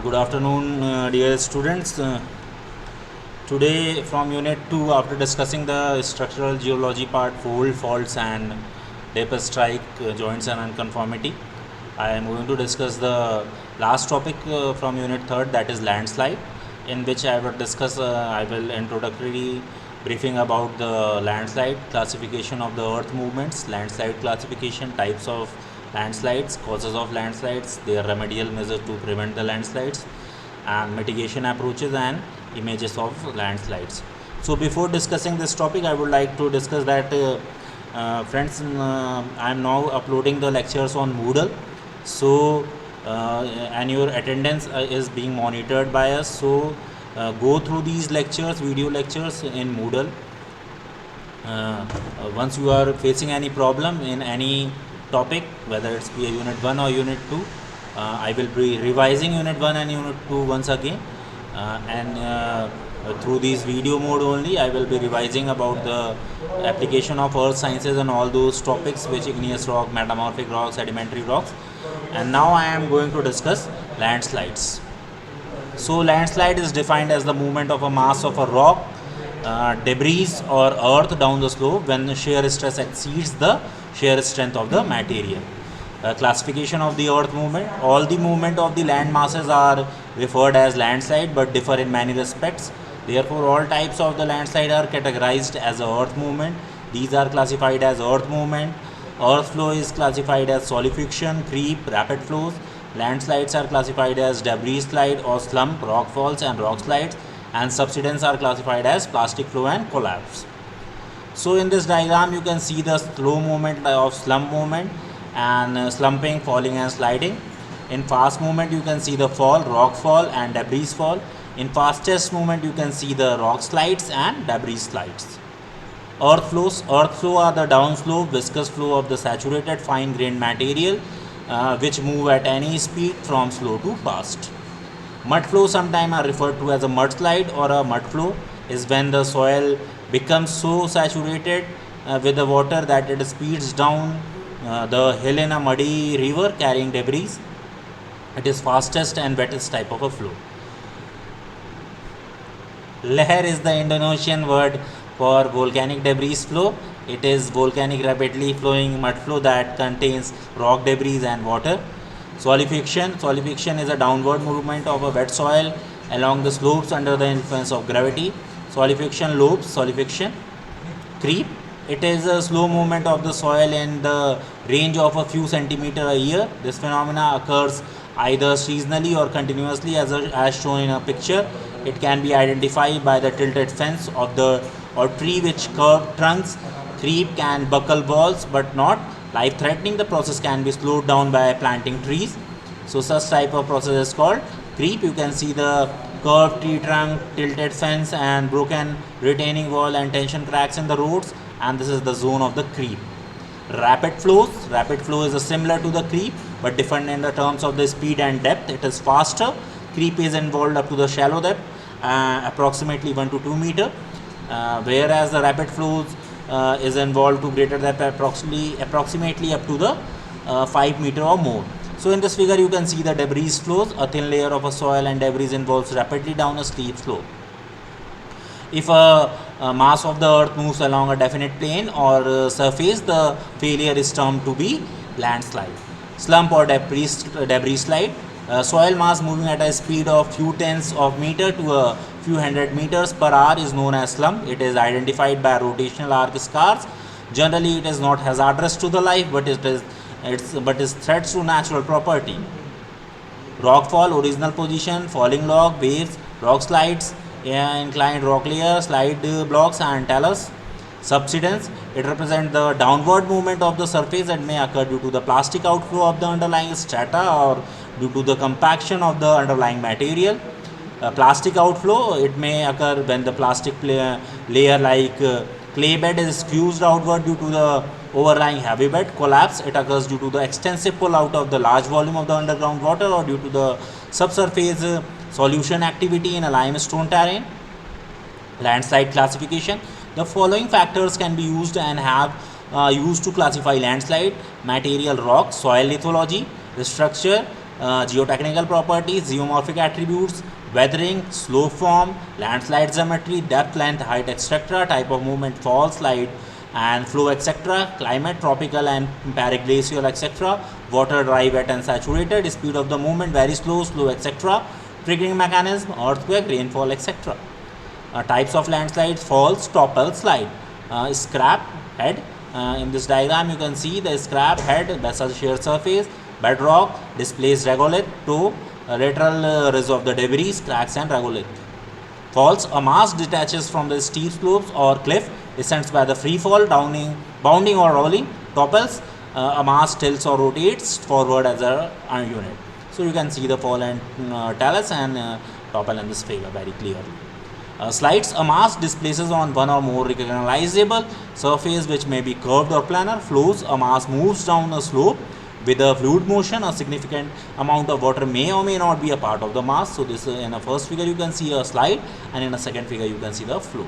Good afternoon, dear students. Today, from Unit 2, after discussing the structural geology part, fold, faults, and depth strike, joints, and unconformity, I am going to discuss the last topic from Unit 3, that is landslide, in which I will discuss. I will introductory briefing about the landslide, classification of the earth movements, landslide classification, types of landslides, causes of landslides, their remedial measures to prevent the landslides, and mitigation approaches and images of landslides. So before discussing this topic, I would like to discuss that friends, I am now uploading the lectures on Moodle. So and your attendance is being monitored by us. So go through these lectures, video lectures in Moodle. Once you are facing any problem in any topic, whether it's be a unit 1 or unit 2, I will be revising unit 1 and unit 2 once again, and through these video mode only I will be revising about the application of earth sciences and all those topics which igneous rock, metamorphic rocks, sedimentary rocks. And now I am going to discuss landslides. So landslide is defined as the movement of a mass of a rock, debris or earth down the slope when the shear stress exceeds the shear strength of the material. Classification of the earth movement. All the movement of the land masses are referred as landslide but differ in many respects. Therefore, all types of the landslide are categorized as a earth movement. These are classified as earth movement. Earth flow is classified as solidification, creep, rapid flows. Landslides are classified as debris slide or slump, rock falls and rock slides, and subsidence are classified as plastic flow and collapse. So in this diagram you can see the slow movement of slump movement and slumping, falling and sliding. In fast movement you can see the fall, rock fall and debris fall. In fastest movement you can see the rock slides and debris slides. Earth flows. Earth flow are the downslope, viscous flow of the saturated fine grained material which move at any speed from slow to fast. Mud flow sometimes are referred to as a mudslide or a mud flow is when the soil becomes so saturated with the water that it speeds down the hill in a muddy river carrying debris. It is fastest and wettest type of a flow. Leher is the Indonesian word for volcanic debris flow. It is volcanic rapidly flowing mud flow that contains rock debris and water. Solidification. Solidification is a downward movement of a wet soil along the slopes under the influence of gravity. Solidification lobes. Solidification. Creep. It is a slow movement of the soil in the range of a few centimeters a year. This phenomena occurs either seasonally or continuously as shown in a picture. It can be identified by the tilted fence of the or tree which curved trunks. Creep can buckle walls but not life threatening. The process can be slowed down by planting trees. So such type of process is called creep. You can see the curved tree trunk, tilted fence and broken retaining wall and tension cracks in the roads, and this is the zone of the creep. Rapid flows. Rapid flow is similar to the creep but different in the terms of the speed and depth. It is faster. Creep is involved up to the shallow depth, approximately 1 to 2 meter, whereas the rapid flows is involved to greater depth, approximately up to the 5 meter or more. So in this figure you can see the debris flows. A thin layer of a soil and debris involves rapidly down a steep slope. If a mass of the earth moves along a definite plane or surface, the failure is termed to be landslide. Slump or debris slide. Soil mass moving at a speed of few tenths of meter to a few hundred meters per hour is known as slump. It is identified by rotational arc scars. Generally, it is not hazardous to the life, but it is threats to natural property. Rock fall, original position, falling log, waves, rock slides, inclined rock layer, slide blocks and talus. Subsidence. It represents the downward movement of the surface that may occur due to the plastic outflow of the underlying strata or due to the compaction of the underlying material. Plastic outflow, it may occur when the plastic layer like clay bed is squeezed outward due to the overlying heavy bed. Collapse, it occurs due to the extensive pull out of the large volume of the underground water or due to the subsurface solution activity in a limestone terrain. Landslide classification. The following factors can be used and have used to classify landslide: material rock, soil lithology, structure, geotechnical properties, geomorphic attributes, weathering, slope form, landslide geometry, depth, length, height, etc., type of movement, fall, slide, and flow, etc., climate, tropical and paraglacial, etc., water, dry, wet, and saturated, speed of the movement, very slow, slow, etc., triggering mechanism, earthquake, rainfall, etc. Types of landslides: falls, topple, slide. Scrap head. In this diagram you can see the scrap head, basalt shear surface, bedrock, displaced regolith, toe, lateral ridge of the debris, cracks and regolith. Falls: a mass detaches from the steep slopes or cliff, descends by the free fall, bounding or rolling. Topples: a mass tilts or rotates forward as a unit. So you can see the fall and talus and topple in this figure very clearly. Slides: a mass displaces on one or more recognizable surface which may be curved or planar. Flows: a mass moves down a slope with a fluid motion. A significant amount of water may or may not be a part of the mass. So this in the first figure you can see a slide, and in the second figure you can see the flow.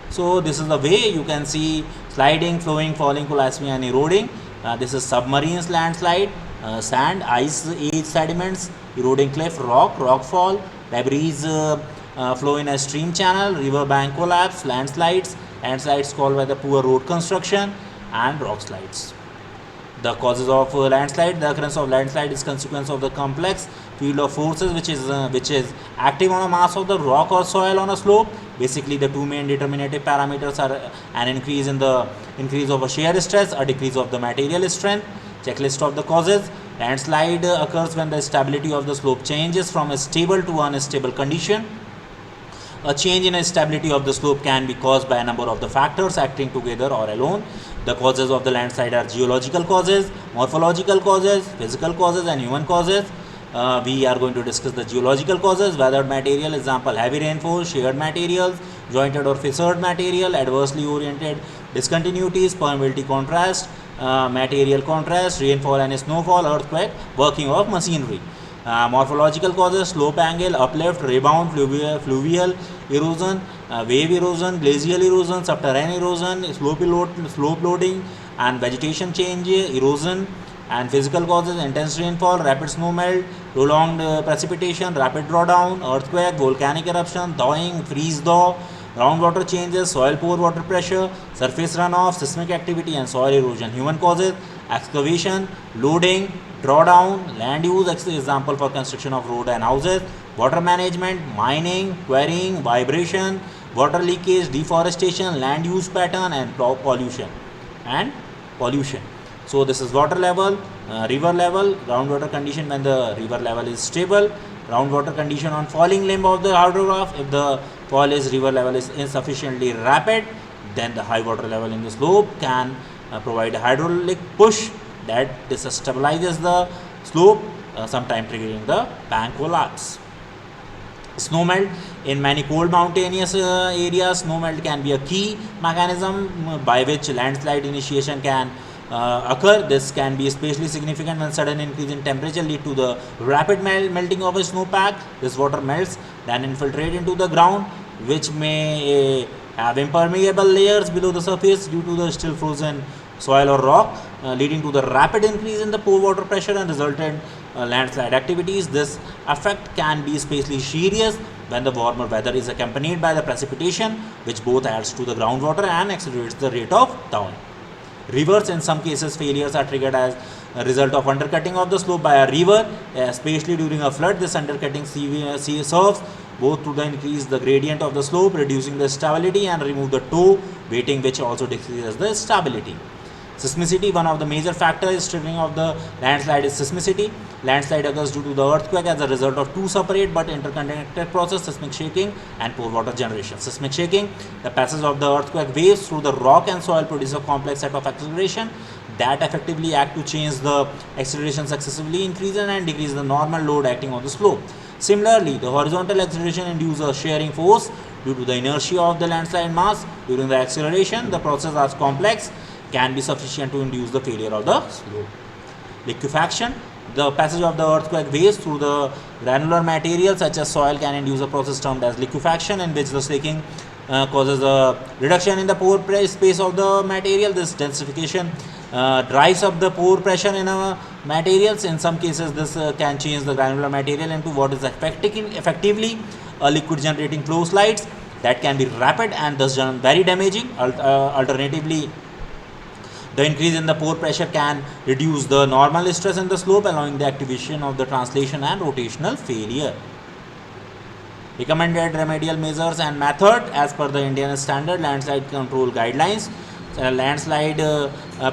So this is the way you can see sliding, flowing, falling, collapsing and eroding. This is submarine landslide, sand, ice age sediments, eroding cliff, rock fall, debris flow in a stream channel, river bank collapse, landslides caused by the poor road construction, and rock slides. The causes of landslide: the occurrence of landslide is consequence of the complex field of forces which is active on a mass of the rock or soil on a slope. Basically, the two main determinative parameters are an increase of a shear stress, a decrease of the material strength. Checklist of the causes: landslide occurs when the stability of the slope changes from a stable to unstable condition. A change in stability of the slope can be caused by a number of the factors acting together or alone. The causes of the landslide are geological causes, morphological causes, physical causes, and human causes. We are going to discuss the geological causes: weathered material, example heavy rainfall, sheared materials, jointed or fissured material, adversely oriented discontinuities, permeability contrast, material contrast, rainfall and snowfall, earthquake, working of machinery. Morphological causes: slope angle, uplift, rebound, fluvial erosion, wave erosion, glacial erosion, subterranean erosion, slope loading and vegetation change, erosion. And physical causes: intense rainfall, rapid snow melt, prolonged precipitation, rapid drawdown, earthquake, volcanic eruption, thawing, freeze thaw, groundwater changes, soil pore water pressure, surface runoff, seismic activity and soil erosion. Human causes: excavation, loading, drawdown, land use, example for construction of road and houses, water management, mining, quarrying, vibration, water leakage, deforestation, land use pattern and pollution. So this is water level, river level, groundwater condition when the river level is stable, groundwater condition on falling limb of the hydrograph. If the fall is river level is insufficiently rapid, then the high water level in the slope can provide a hydraulic push that destabilizes the slope, sometime triggering the bank collapse. Snowmelt: in many cold mountainous areas, snowmelt can be a key mechanism by which landslide initiation can occur. This can be especially significant when sudden increase in temperature lead to the rapid melting of a snowpack. This water melts, then infiltrate into the ground, which may have impermeable layers below the surface due to the still frozen soil or rock, leading to the rapid increase in the pore water pressure and resultant landslide activities. This effect can be especially serious when the warmer weather is accompanied by the precipitation, which both adds to the groundwater and accelerates the rate of thawing. Rivers: in some cases, failures are triggered as a result of undercutting of the slope by a river, especially during a flood. This undercutting serves both to increase the gradient of the slope, reducing the stability, and remove the toe weighting, which also decreases the stability. Seismicity: one of the major factors triggering of the landslide is seismicity. Landslide occurs due to the earthquake as a result of two separate but interconnected processes: seismic shaking and pore water generation. Seismic shaking: the passage of the earthquake waves through the rock and soil produces a complex set of acceleration that effectively act to change the acceleration successively, increase and decrease the normal load acting on the slope. Similarly, the horizontal acceleration induces a shearing force due to the inertia of the landslide mass. During the acceleration, the process as complex can be sufficient to induce the failure of the slope. Liquefaction: the passage of the earthquake waves through the granular material such as soil can induce a process termed as liquefaction, in which the shaking causes a reduction in the pore space of the material. This densification drives up the pore pressure in a materials. In some cases, this can change the granular material into what is effectively a liquid generating flow slides that can be rapid and thus very damaging. Alternatively, the increase in the pore pressure can reduce the normal stress in the slope, allowing the activation of the translation and rotational failure. Recommended remedial measures and method as per the Indian standard landslide control guidelines. Landslide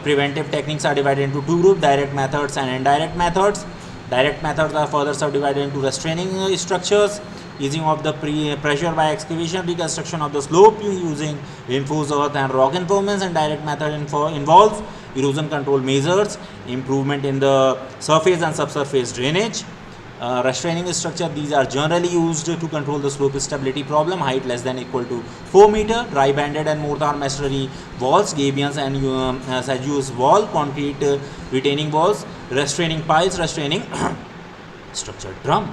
preventive techniques are divided into two groups: direct methods and indirect methods. Direct methods are further subdivided into restraining structures, easing of the pressure by excavation, reconstruction of the slope using reinforced earth and rock informants. And direct method involves erosion control measures, improvement in the surface and subsurface drainage. Restraining structure, these are generally used to control the slope stability problem. Height less than equal to 4 meter, dry banded and mortar masonry walls, gabions and sedulous wall, concrete retaining walls, restraining piles, restraining structured drum.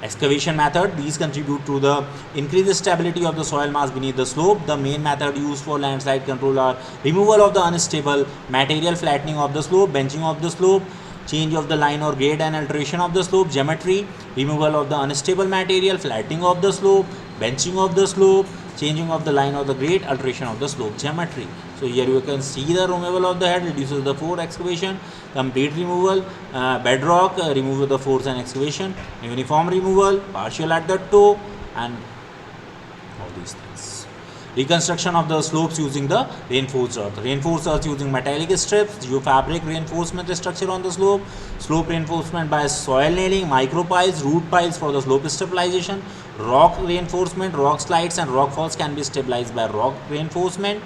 Excavation method, these contribute to the increased stability of the soil mass beneath the slope. The main method used for landslide control are removal of the unstable material, flattening of the slope, benching of the slope, change of the line or grade and alteration of the slope. Geometry, removal of the unstable material, flattening of the slope, benching of the slope, changing of the line or the grade, alteration of the slope. Geometry, so here you can see the removal of the head reduces the force. Excavation, complete removal. Bedrock, removal of the force and excavation. Uniform removal, partial at the toe, and all these things. Reconstruction of the slopes using the reinforced earth. Reinforced earth using metallic strips, geofabric reinforcement structure on the slope, slope reinforcement by soil nailing, micro piles, root piles for the slope stabilization, rock reinforcement, rock slides and rock falls can be stabilized by rock reinforcement.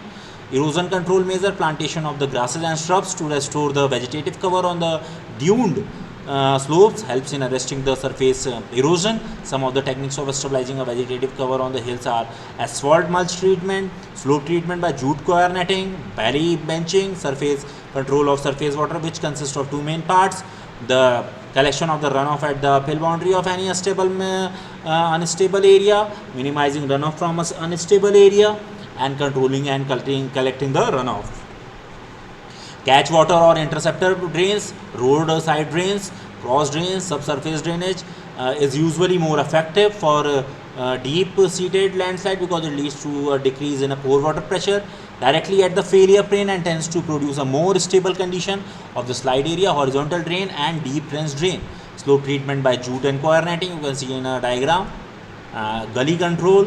Erosion control measure, plantation of the grasses and shrubs to restore the vegetative cover on the duned slopes helps in arresting the surface erosion. Some of the techniques of stabilizing a vegetative cover on the hills are asphalt mulch treatment, slope treatment by jute coir netting, valley benching, surface control of surface water, which consists of two main parts: the collection of the runoff at the uphill boundary of any unstable area, minimizing runoff from an unstable area, and controlling and collecting the runoff. Catch water or interceptor drains, road side drains, cross drains, subsurface drainage is usually more effective for deep seated landslide because it leads to a decrease in a pore water pressure directly at the failure plane and tends to produce a more stable condition of the slide area. Horizontal drain and deep trench drain. Slope treatment by jute and coir netting, you can see in a diagram. Gully control.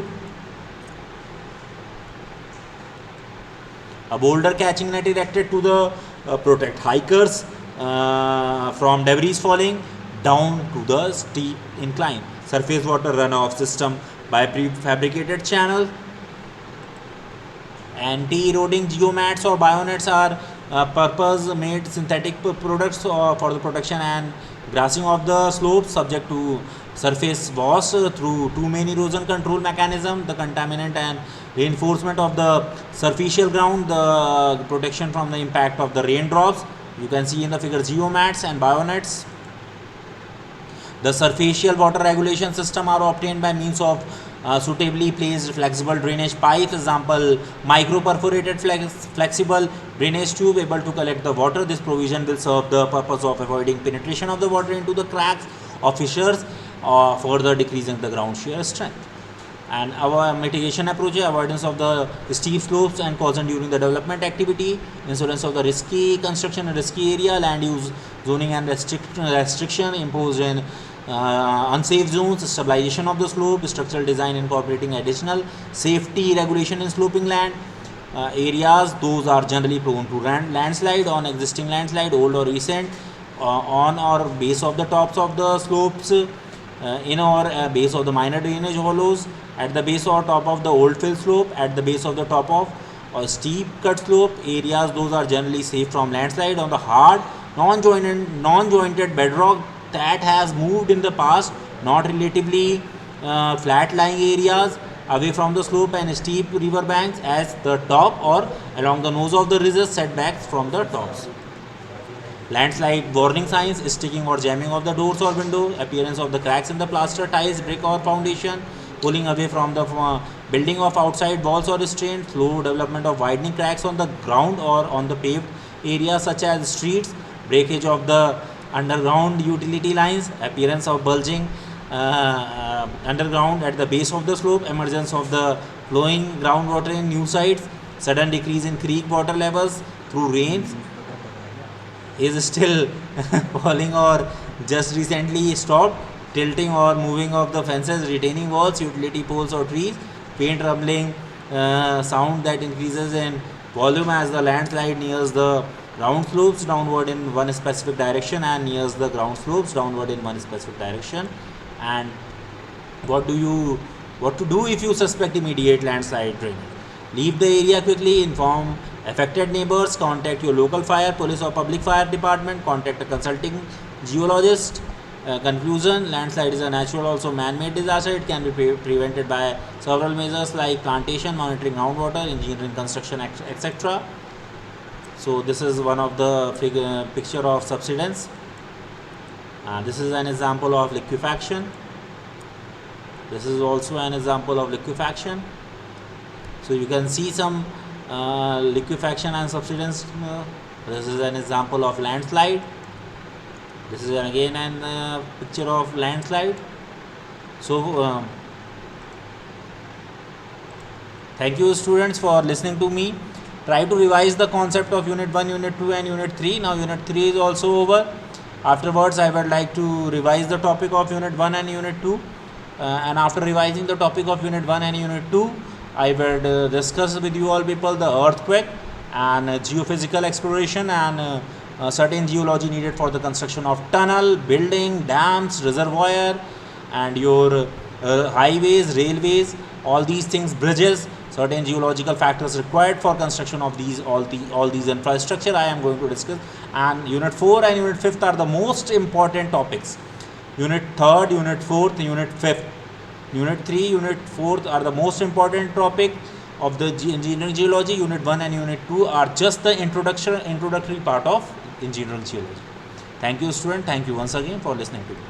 A boulder catching net erected to the protect hikers from debris falling down to the steep incline. Surface water runoff system by prefabricated channel. Anti-eroding geomats or bionets are purpose-made synthetic products for the protection and grassing of the slopes subject to surface loss through two main erosion control mechanisms: the contaminant and reinforcement of the superficial ground, the protection from the impact of the raindrops. You can see in the figure geomats and bionets. The superficial water regulation system are obtained by means of suitably placed flexible drainage pipes. Example, micro perforated flexible drainage tube able to collect the water. This provision will serve the purpose of avoiding penetration of the water into the cracks or fissures, further decreasing the ground shear strength. And our mitigation approach: avoidance of the steep slopes and causing during the development activity, insurance of the risky construction in risky area, land use zoning and restriction imposed in unsafe zones, stabilization of the slope, structural design incorporating additional safety regulation in sloping land areas. Those are generally prone to landslide on existing landslide, old or recent, on or base of the tops of the slopes, in or base of the minor drainage hollows, at the base or top of the old fill slope, at the base of the top of or steep cut slope areas. Those are generally safe from landslide. On the hard non-jointed bedrock that has moved in the past, not relatively flat lying areas away from the slope and steep river banks as the top or along the nose of the ridges setbacks from the tops. Landslide warning signs: sticking or jamming of the doors or window, appearance of the cracks in the plaster, tiles, brick or foundation, pulling away from the building of outside walls or restraint, slow development of widening cracks on the ground or on the paved areas such as streets, breakage of the underground utility lines, appearance of bulging underground at the base of the slope, emergence of the flowing groundwater in new sites, sudden decrease in creek water levels through rains is still falling or just recently stopped, tilting or moving of the fences, retaining walls, utility poles or trees, faint rumbling sound that increases in volume as the landslide nears the ground slopes downward in one specific direction and nears the ground slopes downward in one specific direction. And what do you what to do if you suspect immediate landslide drainage? Leave the area quickly, inform affected neighbors, contact your local fire, police or public fire department, contact a consulting geologist. Conclusion: landslide is a natural, also man-made disaster. It can be prevented by several measures like plantation, monitoring groundwater, engineering, construction, etc. So this is one of the picture of subsidence. This is an example of liquefaction. This is also an example of liquefaction. So you can see some liquefaction and subsidence. This is an example of landslide. This is again an picture of landslide. So thank you students for listening to me. Try to revise the concept of unit 1, unit 2 and unit 3. Now unit 3 is also over. Afterwards I would like to revise the topic of unit 1 and unit 2. And after revising the topic of unit 1 and unit 2, I will discuss with you all people the earthquake and geophysical exploration and certain geology needed for the construction of tunnel, building, dams, reservoir and your highways, railways, all these things, bridges, certain geological factors required for construction of all these infrastructure I am going to discuss. And unit 4 and unit 5th are the most important topics. Unit 3rd, unit 4th, unit 5th. Unit 3, unit 4th are the most important topic of the engineering geology. Unit 1 and unit 2 are just the introductory part of engineering geology. Thank you student. Thank you once again for listening to me.